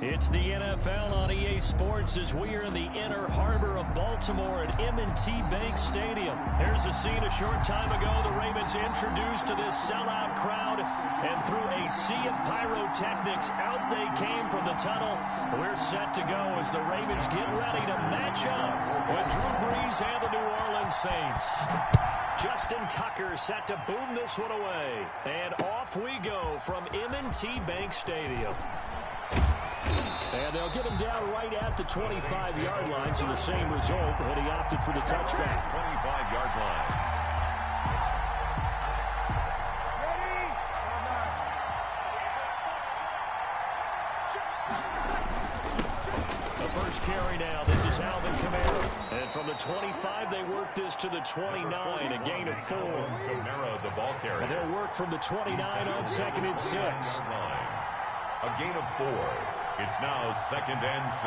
It's the NFL on EA Sports as we are in the inner harbor of Baltimore at M&T Bank Stadium. Here's a scene a short time ago. The Ravens introduced to this sellout crowd, and through a sea of pyrotechnics, out they came from the tunnel. We're set to go as the Ravens get ready to match up with Drew Brees and the New Orleans Saints. Justin Tucker set to boom this one away. And off we go from M&T Bank Stadium. And they'll get him down right at the 25-yard line, so the same result, but he opted for the touchback. 25-yard line. The first carry now, this is Alvin Kamara. And from the 25, they work this to the 29, a gain of 4. Kamara, the ball carrier. And they'll work from the 29 on 2nd and 6. A gain of 4. It's now 2nd and 6.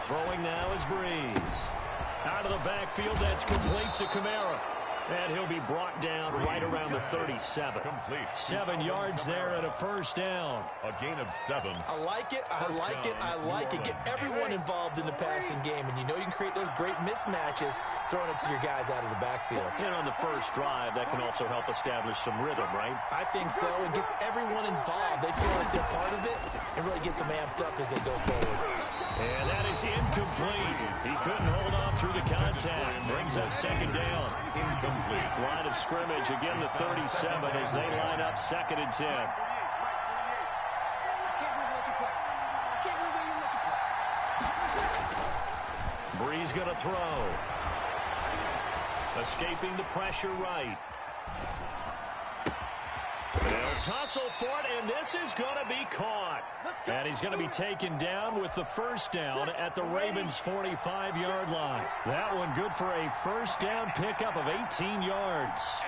Throwing now is Brees. Out of the backfield, that's complete to Kamara. And he'll be brought down right around the 37. Complete. 7 yards there and a first down. A gain of 7. I like it. I like it. I like it. Get everyone involved in the passing game. And you know you can create those great mismatches throwing it to your guys out of the backfield. And on the first drive, that can also help establish some rhythm, right? I think so. It gets everyone involved. They feel like they're part of it and really gets them amped up as they go forward. And that is incomplete. He couldn't hold on through the contact. Brings up 2nd down. Incomplete. Line of scrimmage, again the 37 as they line up 2nd and 10. Brees going to throw. Escaping the pressure right. They'll tussle for it, and this is going to be caught. And he's going to be taken down with the first down at the Ravens' 45-yard line. That one good for a first down pickup of 18 yards.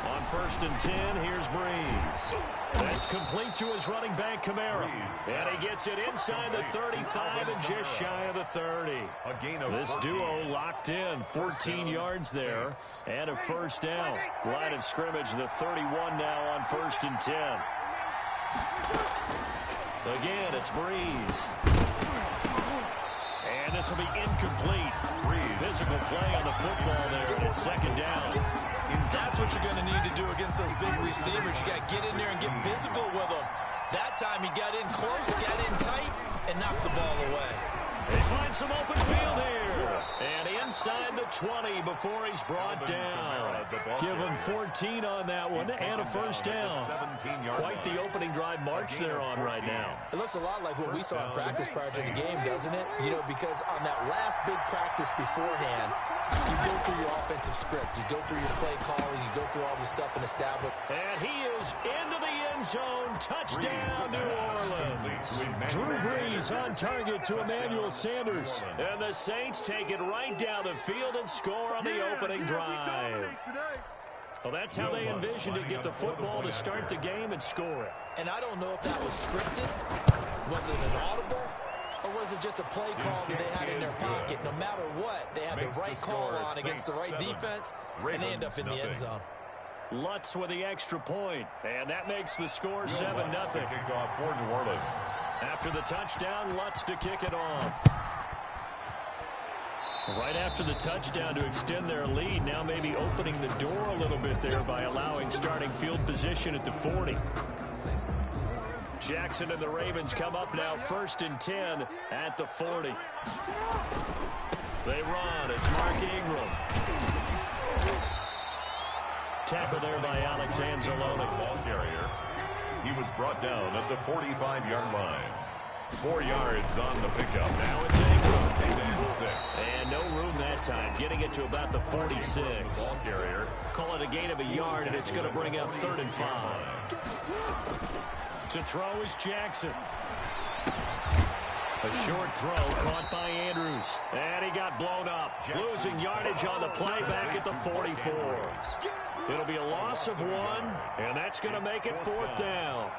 On 1st and 10, here's Brees. That's complete to his running back, Kamara. And he gets it inside the 35 and just shy of the 30. This duo locked in, 14 yards there, and a first down. Line of scrimmage, the 31 now on 1st and 10. Again, it's Brees. And this will be incomplete. Physical play on the football there, and it's 2nd down. That's what you're going to need to do against those big receivers. You got to get in there and get physical with them. That time he got in close, got in tight, and knocked the ball away. They find some open field here. And inside the 20 before he's brought down. Give him 14 on that one and a first down. Quite the opening drive march they're on right now. It looks a lot like what we saw in practice prior to the game, doesn't it? You know, because on that last big practice beforehand, you go through your offensive script. You go through your play calling. You go through all the stuff and establish. And he is into the end zone. Touchdown, New Orleans. Drew Brees on target to Emmanuel Sanders. And the Saints take it right down the field and score on the opening drive. Well, that's how they envisioned it. Get the football to start the game and score it. And I don't know if that was scripted. Was it an audible? Or was it just a play call that they had in their pocket? No matter what, they had the right call on against the right defense, and they end up in the end zone. Lutz with the extra point, and that makes the score 7-0. Kickoff for New Orleans. After the touchdown, Lutz to kick it off. Right after the touchdown to extend their lead, now maybe opening the door a little bit there by allowing starting field position at the 40. Jackson and the Ravens come up now 1st and 10 at the 40. They run. It's Mark Ingram. Tackle there by Alex Anzalone. Ball carrier. He was brought down at the 45-yard line. 4 yards on the pickup. Now it's Ingram. And no room that time. Getting it to about the 46. Ball carrier. Call it a gain of a yard, and it's going to bring up 3rd and 5. To throw is Jackson. A short throw caught by Andrews. And he got blown up. Losing yardage on the play back at the 44. It'll be a loss of 1, and that's going to make it 4th down.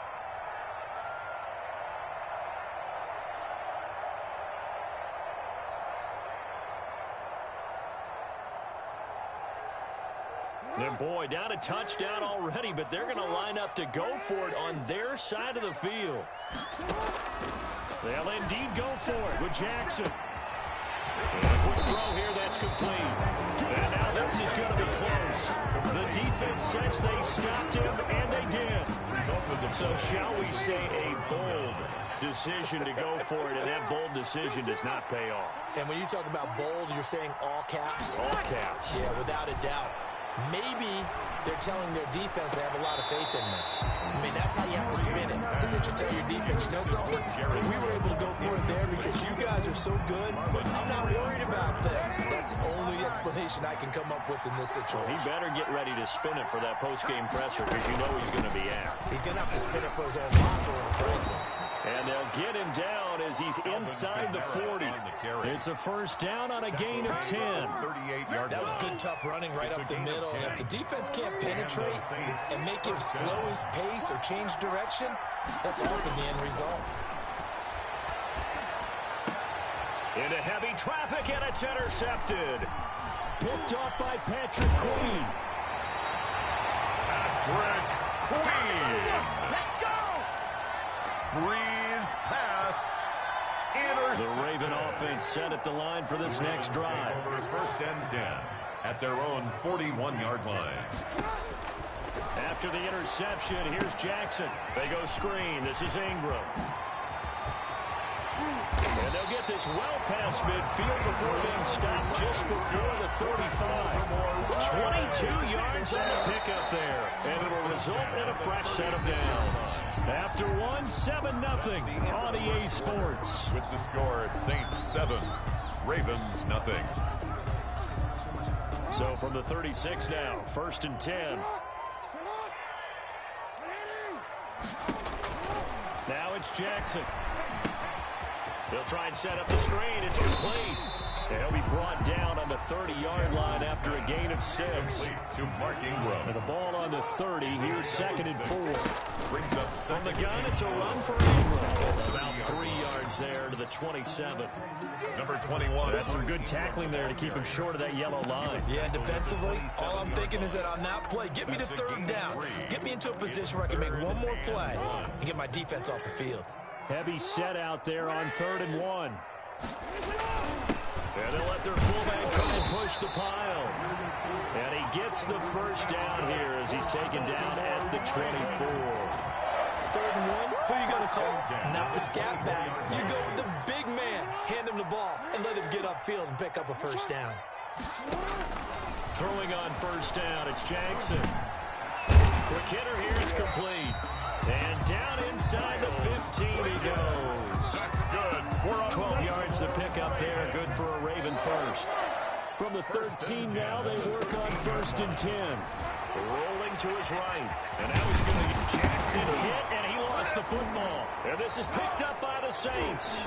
And boy, down a touchdown already, but they're going to line up to go for it on their side of the field. They'll indeed go for it with Jackson. And a quick throw here that's complete. And now this is going to be close. The defense says they stopped him, and they did. So shall we say a bold decision to go for it, and that bold decision does not pay off. And when you talk about bold, you're saying all caps? All caps. Yeah, without a doubt. Maybe they're telling their defense they have a lot of faith in them. I mean, that's how you have to spin it. Because they should tell your defense, you know something? We were able to go for it there because you guys are so good. I'm not worried about things. That's the only explanation I can come up with in this situation. Well, he better get ready to spin it for that post-game presser because you know he's going to be out. He's going to have to spin it for his own locker room, frankly. And they'll get him down as he's inside the 40. It's a first down on a gain of 10. That was good, tough running right up the middle. And if the defense can't penetrate and make him slow his pace or change direction, that's often the end result. Into heavy traffic, and it's intercepted. Picked off by Patrick Queen. Patrick Queen. Let's go! Breeze pass. Intercepted. The Raven offense set at the line for this next drive. Over first and 10 at their own 41-yard line. After the interception, here's Jackson. They go screen. This is Ingram. And they'll get this well past midfield before being stopped just before the 35. 22 yards on the pickup there. And it'll result in a fresh set of downs. After one, 7-0 on EA Sports. With the score, Saints 7, Ravens nothing. So from the 36 now, first and 10. Now it's Jackson. They'll try and set up the screen. It's complete. They'll be brought down on the 30-yard line after a gain of 6. To Mark Ingram. And the ball on the 30. Here's second and 4. Brings up From the gun, it's a run for Ingram. About 3 yards there to the 27. Number 21. That's some good tackling there to keep him short of that yellow line. Yeah, defensively, all I'm thinking is that on that play, get me to third down. Get me into a position where I can make one more play and get my defense off the field. Heavy set out there on 3rd and 1. And they'll let their fullback try and push the pile. And he gets the first down here as he's taken down at the 24. 3rd and 1, who you going to call? Not the scat back. You go with the big man, hand him the ball, and let him get upfield and pick up a first down. Throwing on first down, it's Jackson. Quick hitter here, it's complete. And down inside the 15 he goes. That's good. 12 yards to pick up there, good for a Raven first. From the 13 now, they work on first and 10. Rolling to his right. And now he's going to get Jackson hit, and he lost the football. And this is picked up by the Saints.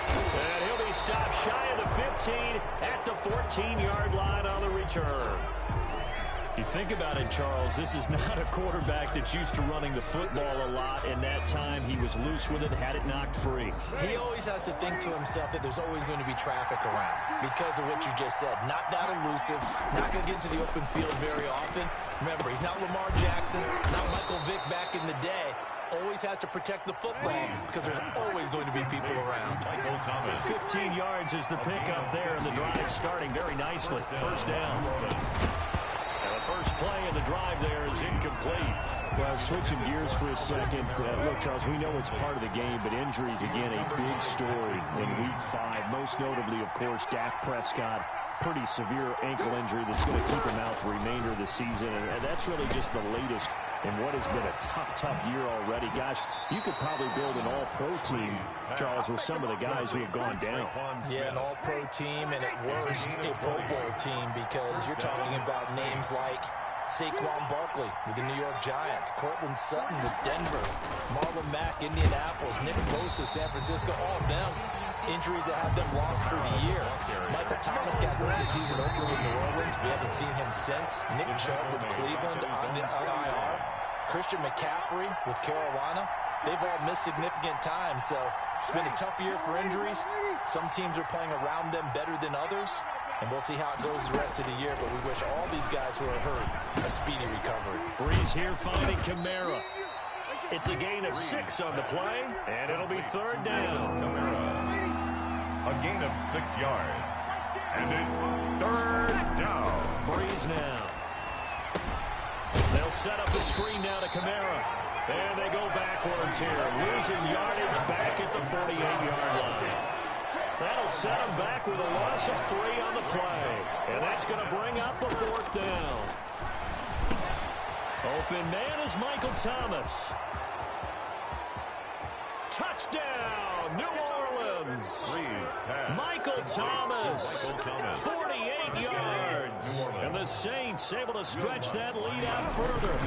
And he'll be stopped shy of the 15 at the 14-yard line on the return. You think about it, Charles, this is not a quarterback that's used to running the football a lot, and that time he was loose with it, had it knocked free. He always has to think to himself that there's always going to be traffic around because of what you just said. Not that elusive, not going to get into the open field very often. Remember, he's not Lamar Jackson, not Michael Vick back in the day. Always has to protect the football because there's always going to be people around. 15 yards is the pickup there, and the drive starting very nicely. First down. First play of the drive there is incomplete. Well, switching gears for a second. Look, Charles, we know it's part of the game, but injuries, again, a big story in Week 5. Most notably, of course, Dak Prescott. Pretty severe ankle injury that's going to keep him out the remainder of the season. And that's really just the latest in what has been a tough year already. Gosh, you could probably build an all-pro team, Charles, with some of the guys who have gone down. Yeah, an all-pro team, and at worst, a Pro Bowl team, because you're talking about names like Saquon Barkley with the New York Giants, Cortland Sutton with Denver, Marlon Mack, Indianapolis, Nick Bosa, San Francisco, all of them injuries that have them lost for the year. Michael Thomas got hurt in the season opener with New Orleans. We haven't seen him since. Nick Chubb with Cleveland on IR. Christian McCaffrey with Carolina. They've all missed significant time, so it's been a tough year for injuries. Some teams are playing around them better than others. And we'll see how it goes the rest of the year, but we wish all these guys who are hurt a speedy recovery. Breeze here finding Kamara. It's a gain of 6 on the play, and it'll be third down. A gain of 6 yards. And it's third down. Breeze now. They'll set up the screen now to Kamara. And they go backwards here, losing yardage back at the 48-yard line. That'll set them back with a loss of 3 on the play. And that's going to bring up a fourth down. Open man is Michael Thomas. Touchdown, New Orleans. Michael Thomas, 48 yards. And the Saints able to stretch that lead out further.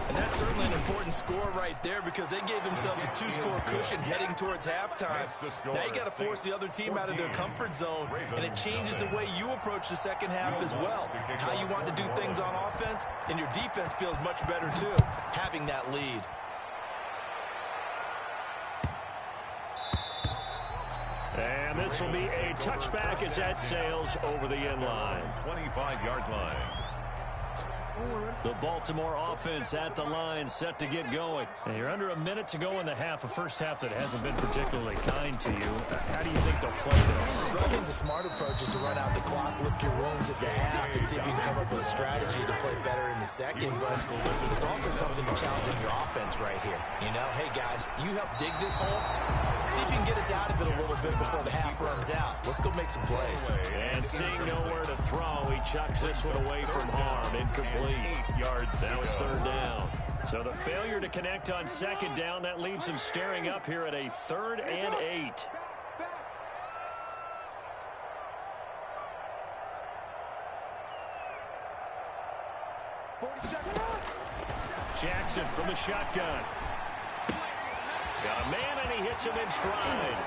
And that's certainly an important score right there because they gave themselves a 2-score cushion heading towards halftime. Now you got to force the other team out of their comfort zone, and it changes the way you approach the second half as well. How you want to do things on offense, and your defense feels much better too, having that lead. And this will be a touchback as that sails over the end line. 25-yard line. The Baltimore offense at the line, set to get going. And you're under a minute to go in the half, a first half that hasn't been particularly kind to you. How do you think they'll play this? I think the smart approach is to run out the clock, lick your wounds at the half, and see if you can come up with a strategy to play better in the second. But there's also something to challenging your offense right here. You know, hey, guys, you help dig this hole. See if you can get us out of it a little bit before the half runs out. Let's go make some plays. And seeing nowhere to throw, he chucks this one away from harm. Incomplete. Now it's third down. So the failure to connect on second down, that leaves him staring up here at a 3rd and 8. Jackson from the shotgun. Got a man, and he hits him in stride.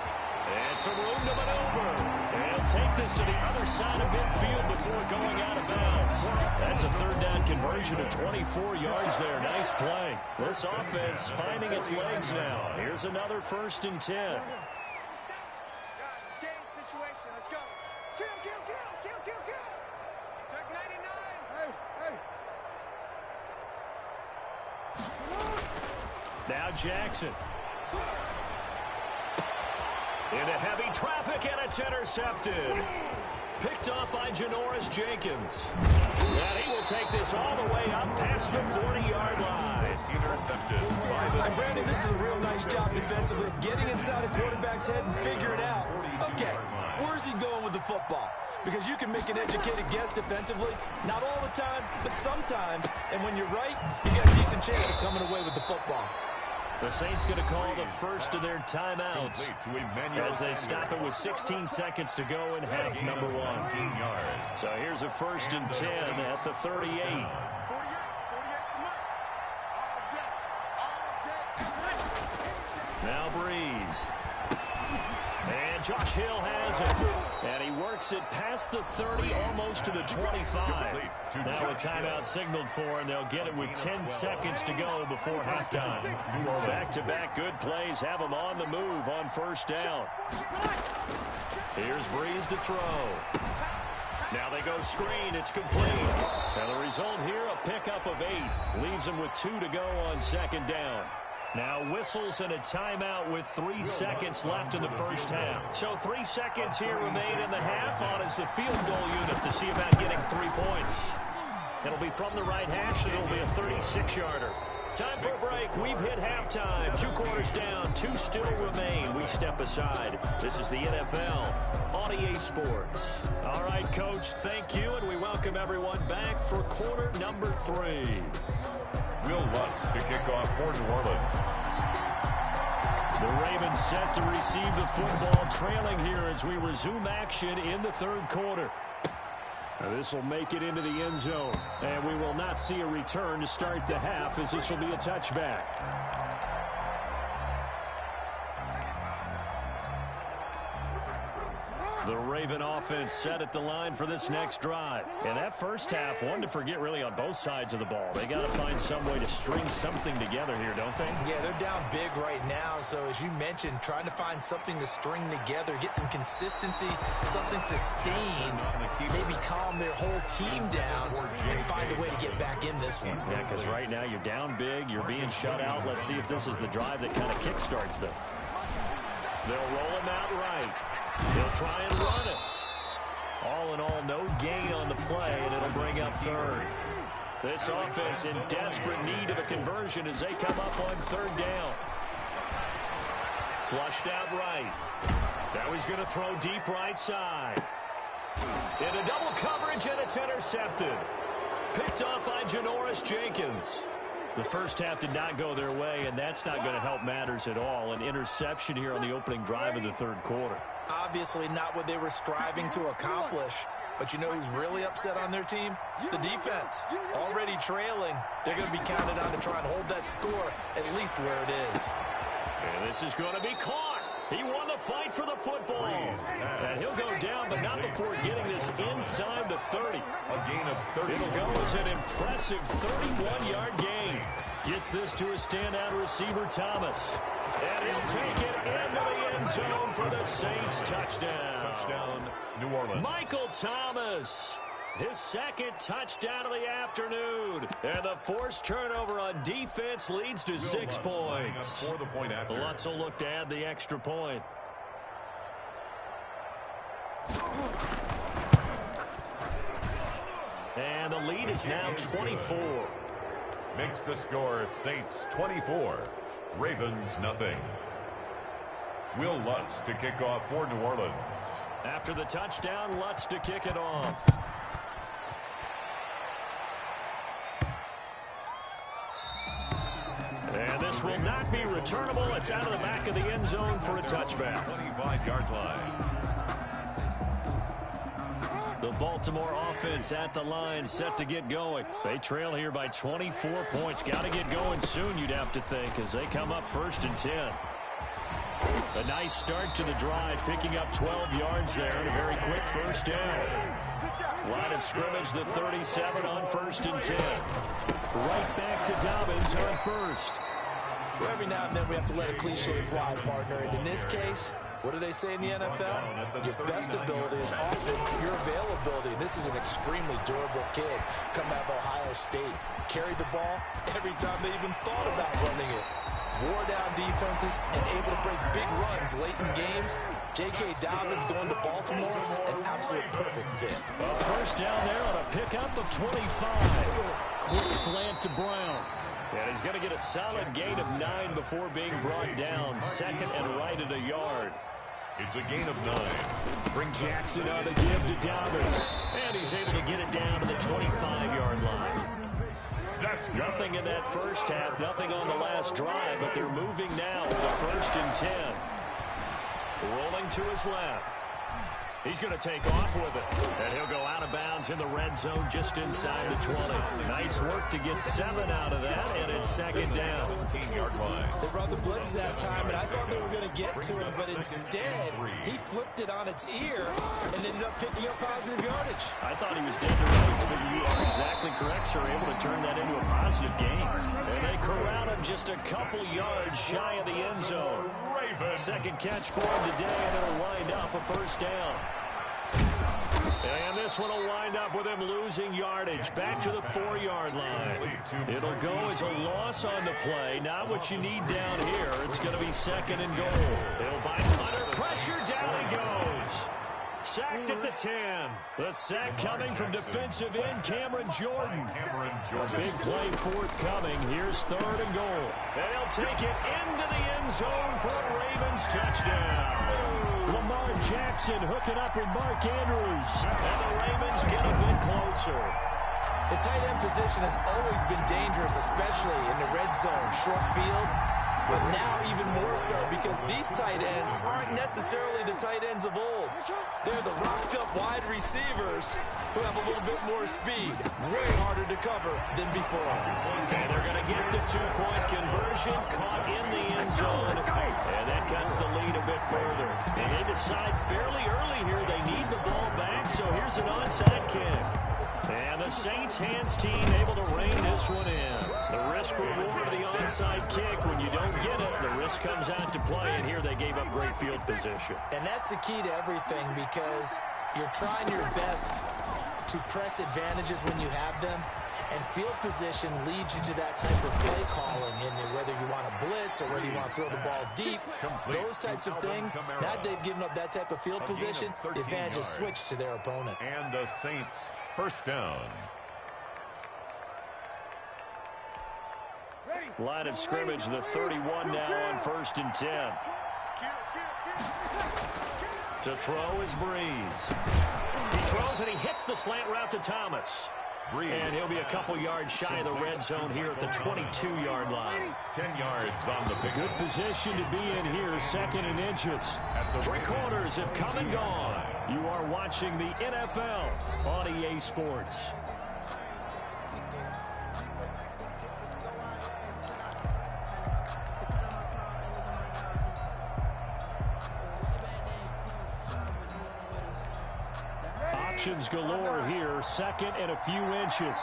And some room to maneuver. And he'll take this to the other side of midfield before going out of bounds. That's a third down conversion of 24 yards there. Nice play. This offense finding its legs now. Here's another 1st and 10. Now Jackson. Into heavy traffic, and it's intercepted. Picked off by Janoris Jenkins. And he will take this all the way up past the 40-yard line. Intercepted by the... And Brandon, this is a real nice job defensively, getting inside a quarterback's head and figuring out, okay, where's he going with the football? Because you can make an educated guess defensively, not all the time, but sometimes. And when you're right, you got a decent chance of coming away with the football. The Saints going to call the first of their timeouts as they stop it with 16 seconds to go in half number 1. So here's a 1st and 10 at the 38. Now Breeze. And Josh Hill has it. And he works it past the 30, almost to the 25. Now a timeout signaled for, and they'll get it with 10 seconds to go before halftime. Back-to-back good plays have them on the move on 1st down. Here's Breeze to throw. Now they go screen. It's complete. And the result here, a pickup of 8. Leaves them with 2 to go on 2nd down. Now whistles and a timeout with 3 seconds left in the 1st half. So 3 seconds here remain in the half. On is the field goal unit to see about getting 3 points. It'll be from the right hash, and it'll be a 36-yarder. Time for a break. We've hit halftime. 2 quarters down. 2 still remain. We step aside. This is the NFL on EA Sports. All right, Coach, thank you, and we welcome everyone back for quarter number 3. Will Lutz to kick off for New Orleans. The Ravens set to receive the football, trailing here as we resume action in the 3rd quarter. This will make it into the end zone, and we will not see a return to start the half, as this will be a touchback. The Raven offense set at the line for this next drive. And that first half, one to forget really on both sides of the ball. They got to find some way to string something together here, don't they? Yeah, they're down big right now. So as you mentioned, trying to find something to string together, get some consistency, something sustained, maybe calm their whole team down and find a way to get back in this one. Yeah, because right now you're down big, you're being shut out. Let's see if this is the drive that kind of kickstarts them. They'll roll him out right. He'll try and run it. All in all, no gain on the play, and it'll bring up third. This offense in desperate need of a conversion as they come up on third down. Flushed out right. Now he's going to throw deep right side. Into double coverage, and it's intercepted. Picked up by Janoris Jenkins. The first half did not go their way, and that's not going to help matters at all. An interception here on the opening drive of the third quarter. Obviously not what they were striving to accomplish. But you know who's really upset on their team? The defense. Already trailing. They're going to be counted on to try and hold that score at least where it is. And this is going to be caught. He won the fight for the football. And he'll go down, but not before getting this inside the 30. A gain of 30. It'll go as an impressive 31-yard gain. Gets this to a standout receiver, Thomas. And he'll take it into the end zone for the Saints touchdown. Touchdown, New Orleans. Michael Thomas. His second touchdown of the afternoon. And the forced turnover on defense leads to 6 points. For the point after. Lutz will look to add the extra point. And the lead is now 24. Makes the score Saints 24, Ravens nothing. Will Lutz to kick off for New Orleans. After the touchdown, Lutz to kick it off. And this will not be returnable. It's out of the back of the end zone for a touchback. 25-yard line. The Baltimore offense at the line, set to get going. They trail here by 24 points. Got to get going soon, you'd have to think, as they come up 1st and 10. A nice start to the drive, picking up 12 yards there and a very quick first down. Line of scrimmage, the 37 on 1st and 10. Right back to Dobbins on first. Well, every now and then we have to let a cliche fly, partner. And in this case, what do they say in the NFL? Your best ability is often your availability. This is an extremely durable kid coming out of Ohio State. Carried the ball every time they even thought about running it. Wore down defenses and able to break big runs late in games. J.K. Dobbins going to Baltimore, an absolute perfect fit. First down there on a pickup of 25. Quick slant to Brown. And he's going to get a solid gain of 9 before being brought down. Second and right at a yard. It's a gain of 9. Bring Jackson on the give to Dobbins. And he's able to get it down to the 25-yard line. That's nothing in that first half, nothing on the last drive, but they're moving now to the 1st and 10. Rolling to his left. He's going to take off with it. And he'll go out of bounds in the red zone just inside the 20. Nice work to get 7 out of that, and it's second down. 17-yard line. They brought the blitz that time, and I thought they were going to get to him, but instead, he flipped it on its ear and ended up picking up positive yardage. I thought he was dead to rights, but you are exactly correct, sir. Able to turn that into a positive gain. And they corral him just a couple yards shy of the end zone. Second catch for him today, and it'll wind up a first down. And this one will wind up with him losing yardage back to the 4-yard line. It'll go as a loss on the play. Not what you need down here. It's going to be second and goal. It'll by under pressure. Down he goes. Sacked at the 10. The sack coming from defensive end Cameron Jordan. A big play forthcoming. Here's third and goal. They'll take it into the end zone for a Ravens touchdown. Lamar Jackson hooking up with Mark Andrews. And the Ravens get a bit closer. The tight end position has always been dangerous, especially in the red zone, short field. But now even more so because these tight ends aren't necessarily the tight ends of old. They're the rocked-up wide receivers who have a little bit more speed. Way harder to cover than before. And they're going to get the 2-point conversion, caught in the end zone. And that cuts the lead a bit further. And they onside fairly early here. They need the ball back, so here's an onside kick. And the Saints hands team able to rein this one in. The risk reward of the onside kick. When you don't get it, the risk comes out to play, and here they gave up great field position. And that's the key to everything, because you're trying your best to press advantages when you have them, and field position leads you to that type of play calling, and whether you want to blitz or whether you want to throw the ball deep, those types of things. Now that they've given up that type of field position, the advantage is switched to their opponent. And the Saints first down. Line of scrimmage, the 31 now on 1st and 10. To throw is Breeze. He throws and he hits the slant route to Thomas. And he'll be a couple yards shy of the red zone here at the 22-yard line. 10 yards on the pick. Good position to be in here, 2nd and inches. 3 quarters have come and gone. You are watching the NFL on EA Sports. Options galore here, 2nd and a few inches.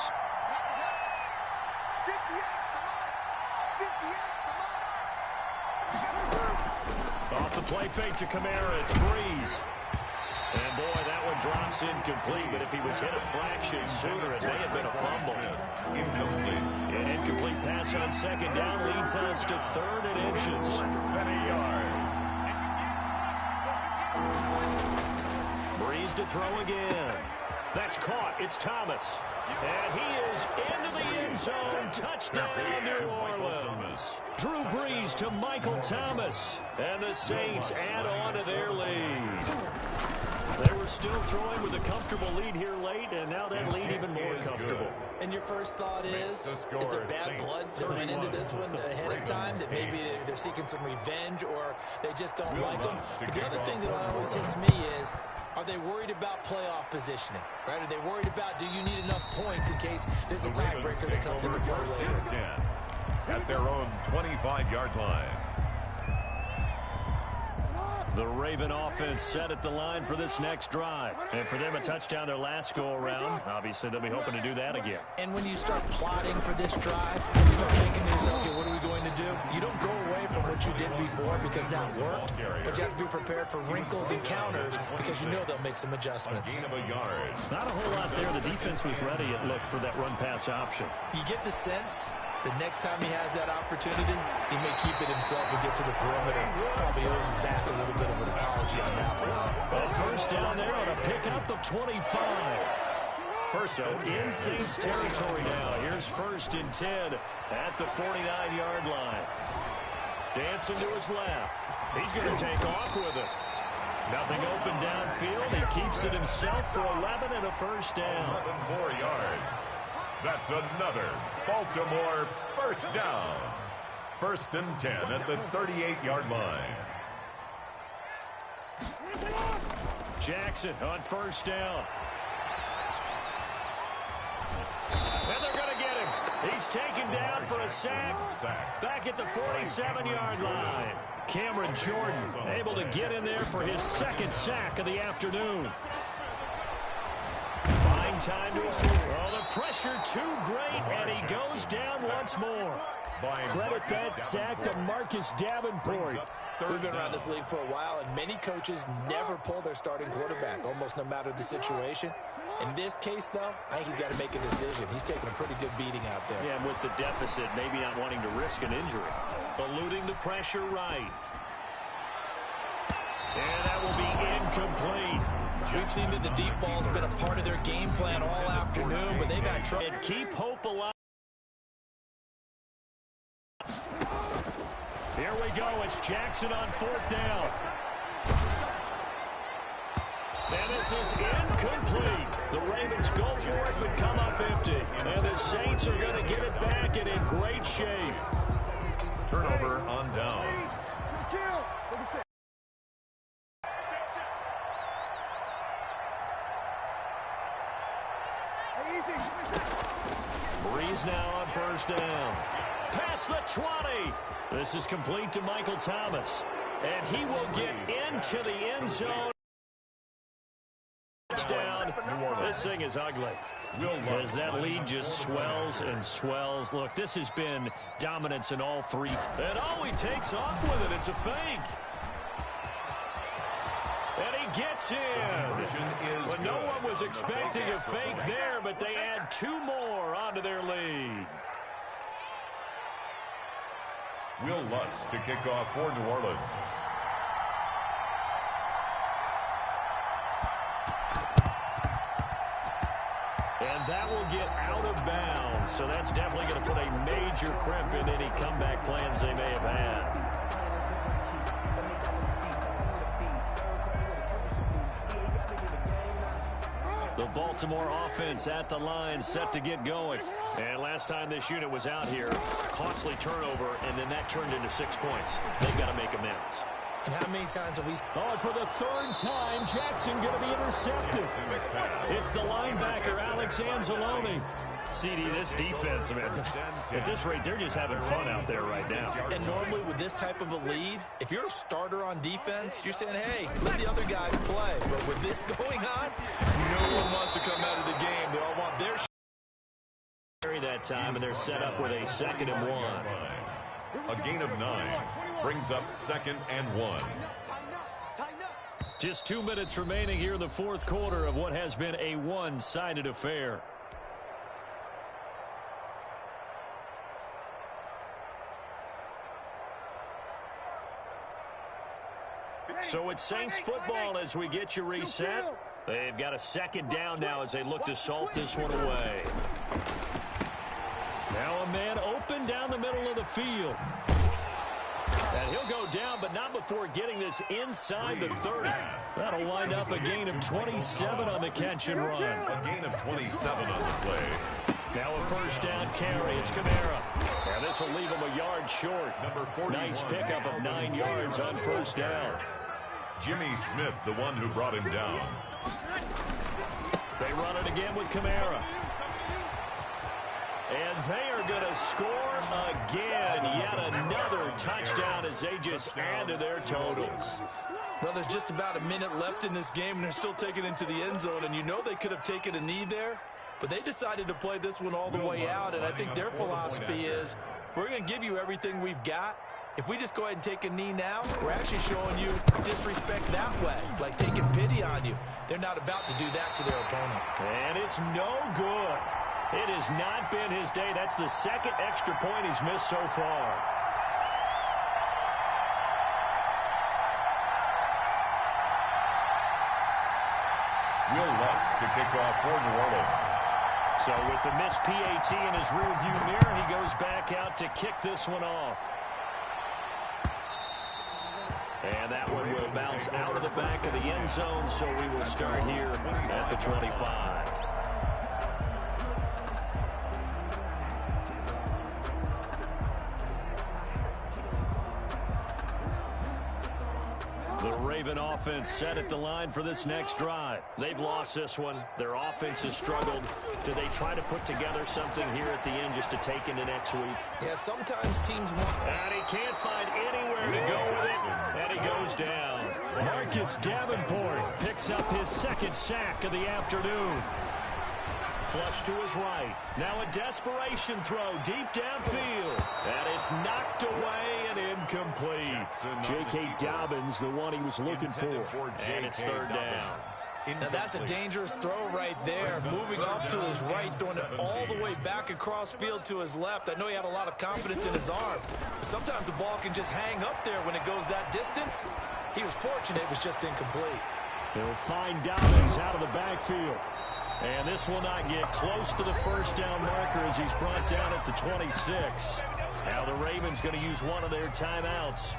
Off the play fake to Kamara, it's Breeze. And boy, that one drops incomplete, but if he was hit a fraction sooner, it may have been a fumble. Incomplete. An incomplete pass on 2nd down leads us to 3rd and inches. Than a yard. Breeze to throw again. That's caught. It's Thomas. And he is into the end zone. Touchdown, New Orleans. Drew Brees to Michael Thomas. And the Saints add on to their lead. They were still throwing with a comfortable lead here late, and now that lead even more comfortable. And your first thought is there bad blood that went into this one ahead of time, that maybe they're seeking some revenge or they just don't like them? But the other thing that always hits me is, are they worried about playoff positioning? Right? Are they worried about, do you need enough points in case there's a tiebreaker that comes into play later? At their own 25-yard line. The Raven offense set at the line for this next drive. And for them, a touchdown their last go-around. Obviously, they'll be hoping to do that again. And when you start plotting for this drive, you start thinking to yourself, okay, what are we going to do? You don't go away from what you did before because that worked, but you have to be prepared for wrinkles and counters because you know they'll make some adjustments. Gain of a yard. Not a whole lot there. The defense was ready, it looked, for that run-pass option. You get the sense the next time he has that opportunity, he may keep it himself and get to the perimeter. Probably owes his back a little bit of an apology on that one. A first down there on a pickup of 25. First down in Saints territory now. Here's 1st and 10 at the 49-yard line. Dancing to his left. He's going to take off with it. Nothing open downfield. He keeps it himself for 11 and a first down. 11 more yards. That's another Baltimore first down. 1st and 10 at the 38-yard line. Jackson on first down. And they're going to get him. He's taken down for a sack. Back at the 47-yard line. Cameron Jordan able to get in there for his 2nd sack of the afternoon. Time to the pressure too great, and he goes down once more. Credit that sack to Marcus Davenport. We've been around this league for a while, and many coaches never pull their starting quarterback, almost no matter the situation. In this case, though, I think he's got to make a decision. He's taking a pretty good beating out there. Yeah, and with the deficit, maybe not wanting to risk an injury. Eluding the pressure right. And that will be incomplete. We've seen that the deep ball's been a part of their game plan all afternoon, but they've had trouble. And keep hope alive. Here we go. It's Jackson on 4th down. And this is incomplete. The Ravens go for it, but come up empty. And the Saints are going to get it back and in great shape. Turnover on downs. Breeze now on first down. Past the 20. This is complete to Michael Thomas. And he will get into the end zone. Touchdown. This thing is ugly. As that lead just swells and swells. Look, this has been dominance in all three. And he takes off with it. It's a fake. And he gets in. But no one was expecting a fake there, but they add 2 more onto their lead. Will Lutz to kick off for New Orleans. And that will get out of bounds. So that's definitely going to put a major crimp in any comeback plans they may have had. The Baltimore offense at the line, set to get going. And last time this unit was out here, costly turnover, and then that turned into 6 points. They've got to make amends. And how many times have we... For the 3rd time, Jackson going to be intercepted. It's the linebacker, Alex Anzalone. CD, this defense, man, at this rate, they're just having fun out there right now. And normally with this type of a lead, if you're a starter on defense, you're saying, hey, let the other guys play. But with this going on, no one wants to come out of the game. They all want their that time, and they're set up with a 2nd and 1. A gain of 9 brings up 2nd and 1. Just 2 minutes remaining here in the 4th quarter of what has been a one-sided affair. So it's Saints football as we get you reset. They've got a 2nd down now as they look to salt this one away. Now a man open down the middle of the field. And he'll go down, but not before getting this inside the 30. That'll wind up a gain of 27 on the catch and run. A gain of 27 on the play. Now a 1st down carry. It's Kamara. And this will leave him a yard short. Number 41. Nice pickup of 9 yards on 1st down. Jimmy Smith, the one who brought him down. They run it again with Kamara. And they are going to score again. Yet another touchdown as they just add to their totals. Well, there's just about a minute left in this game, and they're still taking it into the end zone. And you know they could have taken a knee there, but they decided to play this one all the way out. And I think their philosophy is, we're going to give you everything we've got. If we just go ahead and take a knee now, we're actually showing you disrespect that way, like taking pity on you. They're not about to do that to their opponent. And it's no good. It has not been his day. That's the 2nd extra point he's missed so far. Will Lutz to kick off for New Orleans. So with the missed PAT in his rearview mirror, he goes back out to kick this one off. And that one will bounce out of the back of the end zone, so we will start here at the 25. The Raven offense set at the line for this next drive. They've lost this one. Their offense has struggled. Do they try to put together something here at the end just to take into next week? Yeah, sometimes teams want... And he can't find anywhere to go with it. And he goes down. Marcus Davenport picks up his 2nd sack of the afternoon. Flush to his right. Now a desperation throw deep downfield. And it's knocked away and incomplete. J.K. Dobbins, the one he was looking for. And it's 3rd down. Now that's a dangerous throw right there. Moving off to his right, throwing it all the way back across field to his left. I know he had a lot of confidence in his arm. But sometimes the ball can just hang up there when it goes that distance. He was fortunate it was just incomplete. They'll find Dobbins out of the backfield. And this will not get close to the 1st down marker as he's brought down at the 26. Now the Ravens going to use one of their timeouts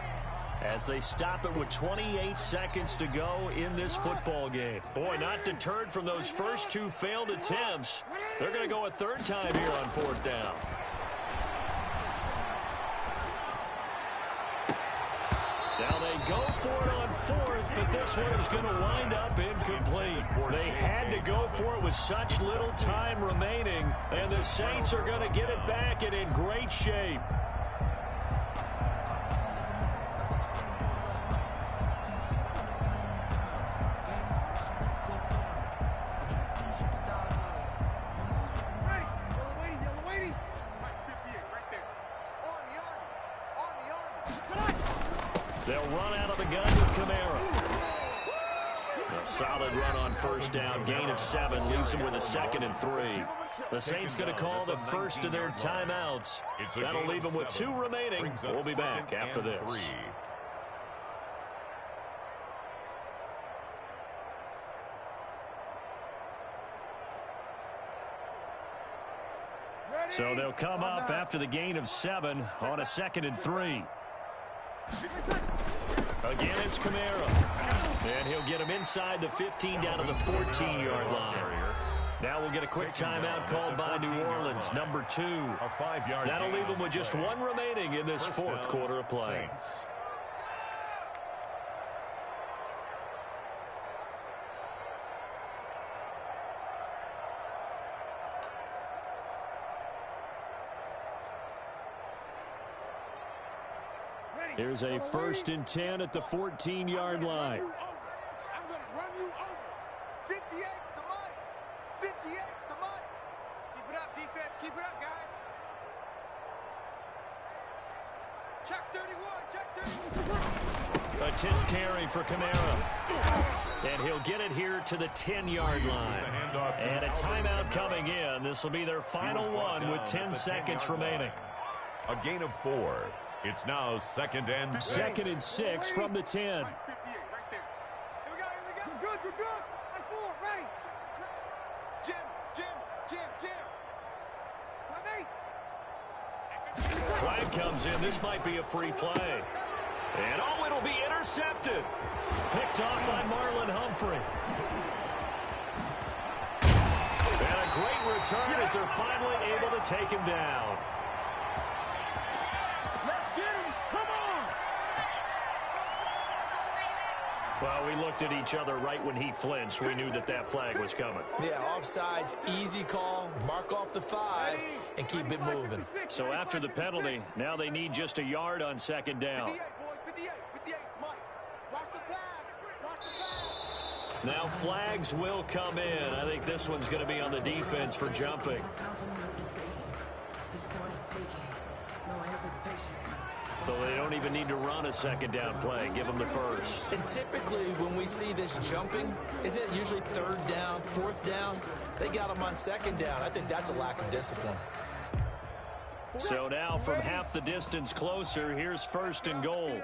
as they stop it with 28 seconds to go in this football game. Boy, not deterred from those first 2 failed attempts. They're going to go a 3rd time here on 4th down. Now they go for it on 4th, but this one is going to wind up incomplete. They had to go for it with such little time remaining, and the Saints are going to get it back and in great shape. They'll run out of the gun with Kamara. A solid run on first down. Gain of 7 leaves them with a 2nd and 3. The Saints going to call the first of their timeouts. That'll leave them with 2 remaining. We'll be back after this. So they'll come up after the gain of 7 on a 2nd and 3. Again, it's Kamara. And he'll get him inside the 15 down to the 14-yard line. Now we'll get a quick timeout called by New Orleans, number 2. That'll leave them with just 1 remaining in this 4th quarter of play. Here's a 1st and 10 at the 14-yard line. I'm going to run you over. 58's the money. 58's the money. Keep it up, defense. Keep it up, guys. Check 31. Check 31. A 10th carry for Kamara. And he'll get it here to the 10-yard line. And a timeout coming in. This will be their final one with 10 seconds remaining. A gain of 4. It's now 2nd and 6. 2nd and 6 from the 10. 58 right there. Here we go. We're good. We're good. On 4. Ready. Jim. Flag comes in. This might be a free play. And it'll be intercepted. Picked off by Marlon Humphrey. And a great return as they're finally able to take him down. Well, we looked at each other right when he flinched. We knew that flag was coming. Yeah, offsides, easy call, mark off the 5, and keep it moving. So after the penalty, now they need just a yard on 2nd down. 58, boys. 58, Mike. Watch the pass. Now flags will come in. I think this one's going to be on the defense for jumping. So they don't even need to run a 2nd down play. Give them the 1st. And typically when we see this jumping, isn't it usually 3rd down, 4th down? They got them on 2nd down. I think that's a lack of discipline. So now from half the distance closer, here's 1st and goal.